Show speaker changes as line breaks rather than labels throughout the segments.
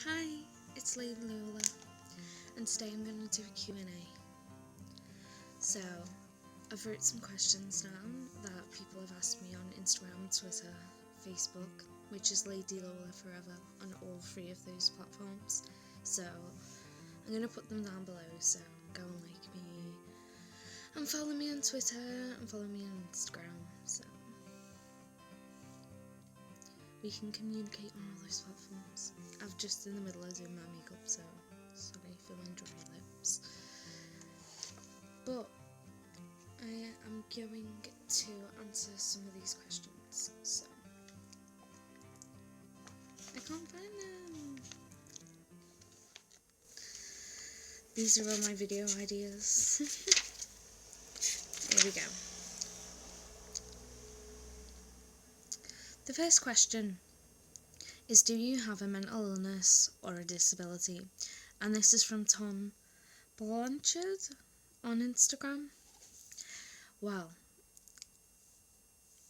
Hi, it's Lola, and today I'm going to do a Q&A. So, I've wrote some questions down that people have asked me on Instagram, Twitter, Facebook, which is Lady Lola Forever on all three of those platforms. So, I'm going to put them down below, so go and like me, and follow me on Twitter, and follow me on Instagram, so we can communicate on all those platforms. I'm just in the middle of doing my makeup, so sorry if I'm dry lips. But I am going to answer some of these questions, so I can't find them. These are all my video ideas. Here we go. The first question is, do you have a mental illness or a disability? And this is from Tom Blanchard on Instagram. Well,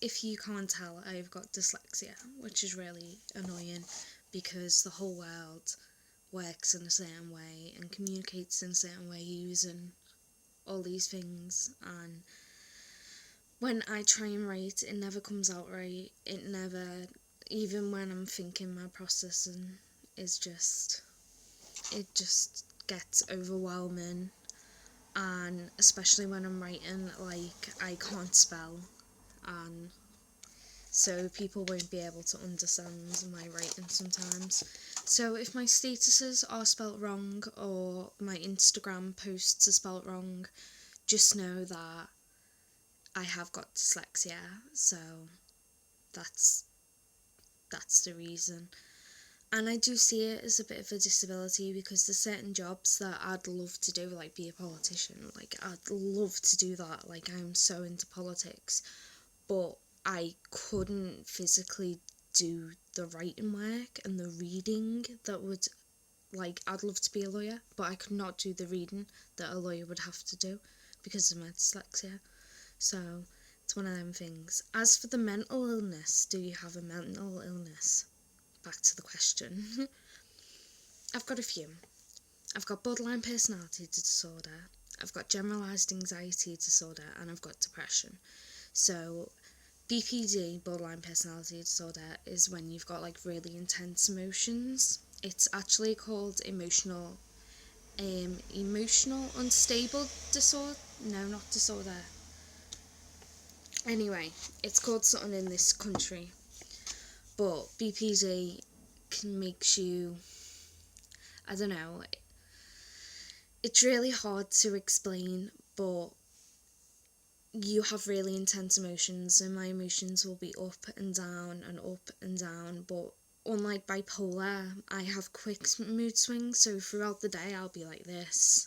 if you can't tell, I've got dyslexia, which is really annoying because the whole world works in a certain way and communicates in a certain way using all these things, and when I try and write, it never comes out right. It never, even when I'm thinking, my processing is just, it just gets overwhelming, and especially when I'm writing, like, I can't spell, and so people won't be able to understand my writing sometimes. So if my statuses are spelt wrong or my Instagram posts are spelt wrong, just know that I have got dyslexia, so that's the reason. And I do see it as a bit of a disability because there's certain jobs that I'd love to do, like be a politician. Like, I'd love to do that. Like, I'm so into politics, but I couldn't physically do the writing work and the reading that would, like, I'd love to be a lawyer, but I could not do the reading that a lawyer would have to do because of my dyslexia. So it's one of them things. As for the mental illness, do you have a mental illness? Back to the question. I've got a few. I've got borderline personality disorder, I've got generalised anxiety disorder, and I've got depression. So BPD, borderline personality disorder, is when you've got like really intense emotions. It's actually called emotional unstable disorder. No, not disorder. Anyway, it's called something in this country. But BPD can make you, I don't know, it's really hard to explain, but you have really intense emotions, and my emotions will be up and down and up and down. But unlike bipolar, I have quick mood swings, so throughout the day I'll be like this,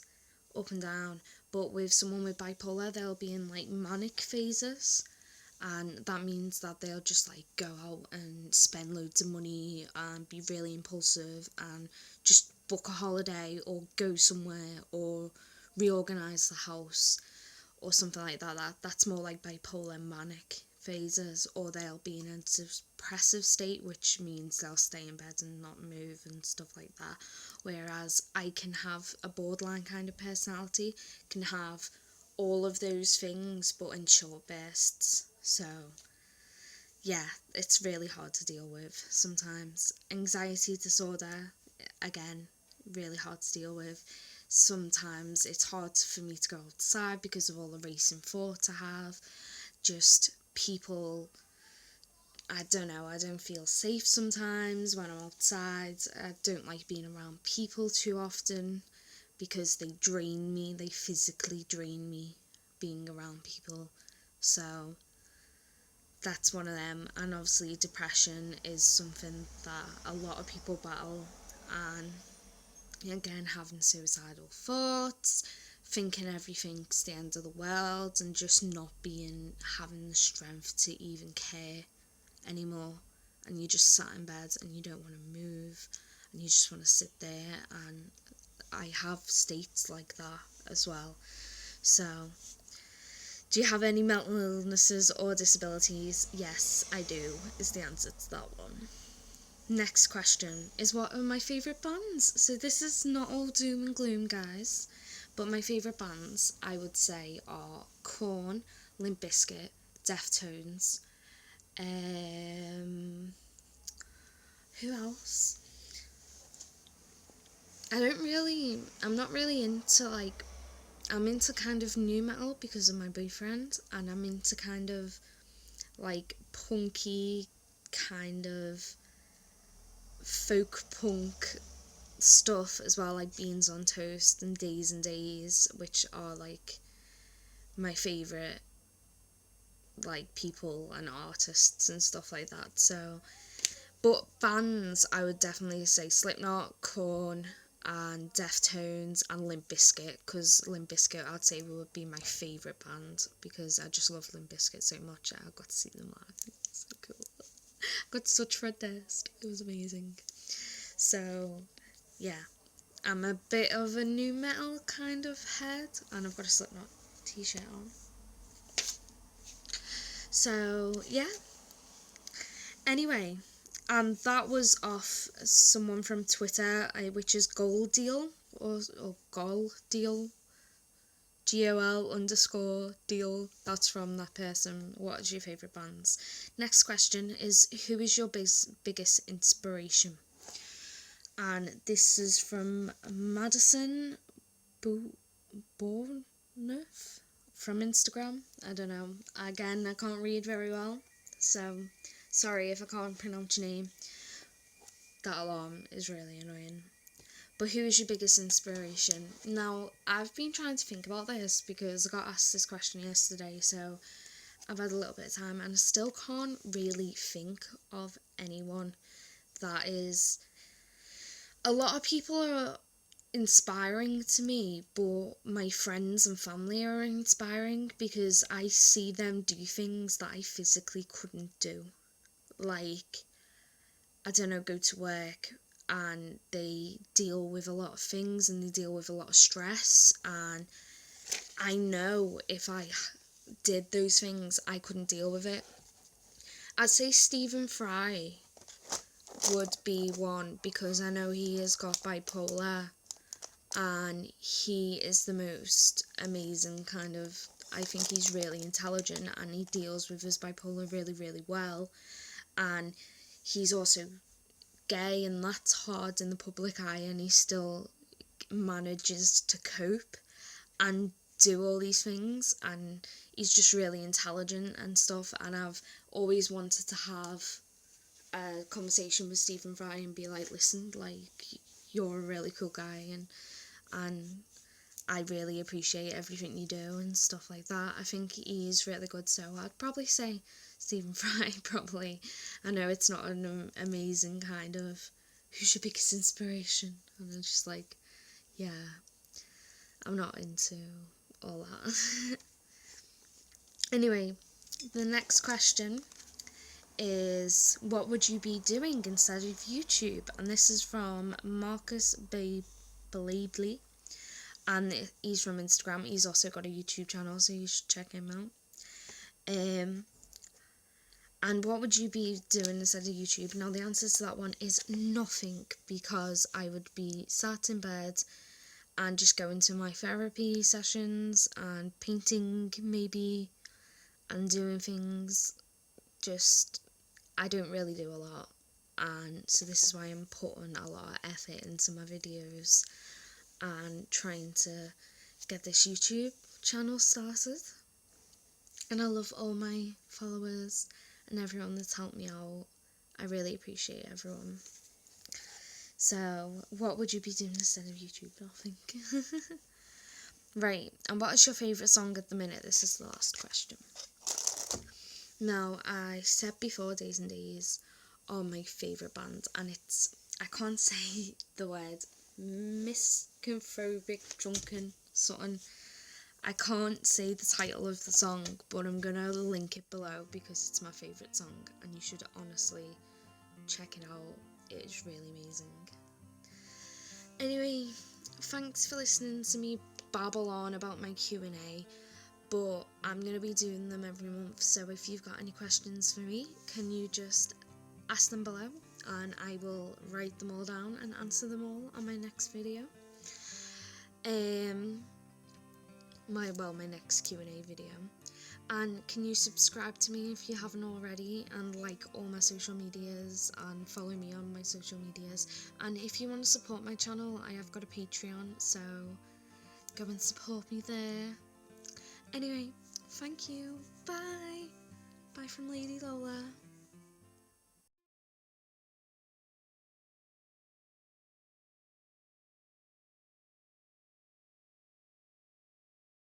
up and down. But with someone with bipolar, they'll be in like manic phases, and that means that they'll just like go out and spend loads of money and be really impulsive and just book a holiday or go somewhere or reorganise the house or something like that. That's more like bipolar manic phases. Or they'll be in a depressive state, which means they'll stay in bed and not move and stuff like that. Whereas I can have a borderline kind of personality, can have all of those things but in short bursts. So yeah, it's really hard to deal with sometimes. Anxiety disorder, again, really hard to deal with. Sometimes it's hard for me to go outside because of all the racing thoughts I have. Just people, I don't know, I don't feel safe sometimes when I'm outside. I don't like being around people too often because they drain me, they physically drain me being around people. So that's one of them. And obviously depression is something that a lot of people battle, and again, having suicidal thoughts, thinking everything's the end of the world, and just not having the strength to even care anymore. And you just sat in bed and you don't want to move, and you just want to sit there. And I have states like that as well. So, do you have any mental illnesses or disabilities? Yes, I do, is the answer to that one. Next question is, what are my favourite bands? So this is not all doom and gloom, guys, but my favourite bands, I would say, are Korn, Limp Bizkit, Deftones, who else? I'm not really into, like, I'm into kind of new metal because of my boyfriend, and I'm into kind of, like, punky, kind of folk punk stuff as well, like Beans on Toast and Days, which are, like, my favourite, like, people and artists and stuff like that. So, but bands, I would definitely say Slipknot, Korn, and Deftones and Limp Bizkit, because Limp Bizkit, I'd say, would be my favourite band because I just love Limp Bizkit so much. I got to see them live. It's so cool. I got to touch Fred Durst. It was amazing. So, yeah, I'm a bit of a new metal kind of head, and I've got a Slipknot t-shirt on. So, yeah. Anyway, and that was off someone from Twitter, which is Goldeal, or Goldeal, GOL_deal. That's from that person. What is your favourite bands? Next question is, who is your biggest inspiration? And this is from Madison Bourneuf from Instagram. I don't know. Again, I can't read very well, so sorry if I can't pronounce your name. That alarm is really annoying. But who is your biggest inspiration? Now, I've been trying to think about this because I got asked this question yesterday, so I've had a little bit of time and I still can't really think of anyone that is... A lot of people are inspiring to me, but my friends and family are inspiring because I see them do things that I physically couldn't do. Like, I don't know, go to work and they deal with a lot of things and they deal with a lot of stress, and I know if I did those things I couldn't deal with it. I'd say Stephen Fry would be one because I know he has got bipolar, and he is the most amazing kind of... I think he's really intelligent and he deals with his bipolar really, really well, and he's also gay, and that's hard in the public eye, and he still manages to cope and do all these things, and he's just really intelligent and stuff. And I've always wanted to have a conversation with Stephen Fry and be like, listen, like, you're a really cool guy, and I really appreciate everything you do and stuff like that. I think he's really good, so I'd probably say Stephen Fry, probably. I know it's not an amazing kind of, who's your biggest inspiration? And I'm just like, yeah, I'm not into all that. Anyway, the next question is, what would you be doing instead of YouTube? And this is from Marcus Bladley, and he's from Instagram. He's also got a YouTube channel, so you should check him out. And what would you be doing instead of YouTube? Now, the answer to that one is nothing, because I would be sat in bed and just going to my therapy sessions and painting maybe and doing things. Just, I don't really do a lot, and so this is why I'm putting a lot of effort into my videos and trying to get this YouTube channel started. And I love all my followers and everyone that's helped me out. I really appreciate everyone. So, what would you be doing instead of YouTube? I think. Right, and what is your favourite song at the minute? This is the last question. Now, I said before, Days are my favourite band, and it's... I can't say the word misanthropic, drunken, something. I can't say the title of the song, but I'm gonna link it below because it's my favourite song and you should honestly check it out. It is really amazing. Anyway, thanks for listening to me babble on about my Q&A, but I'm gonna be doing them every month, so if you've got any questions for me, can you just ask them below? and I will write them all down and answer them all on my next video. My next Q&A video. And can you subscribe to me if you haven't already, and like all my social medias and follow me on my social medias. And if you want to support my channel, I have got a Patreon, so go and support me there. Anyway, thank you. Bye. Bye from Lady Lola.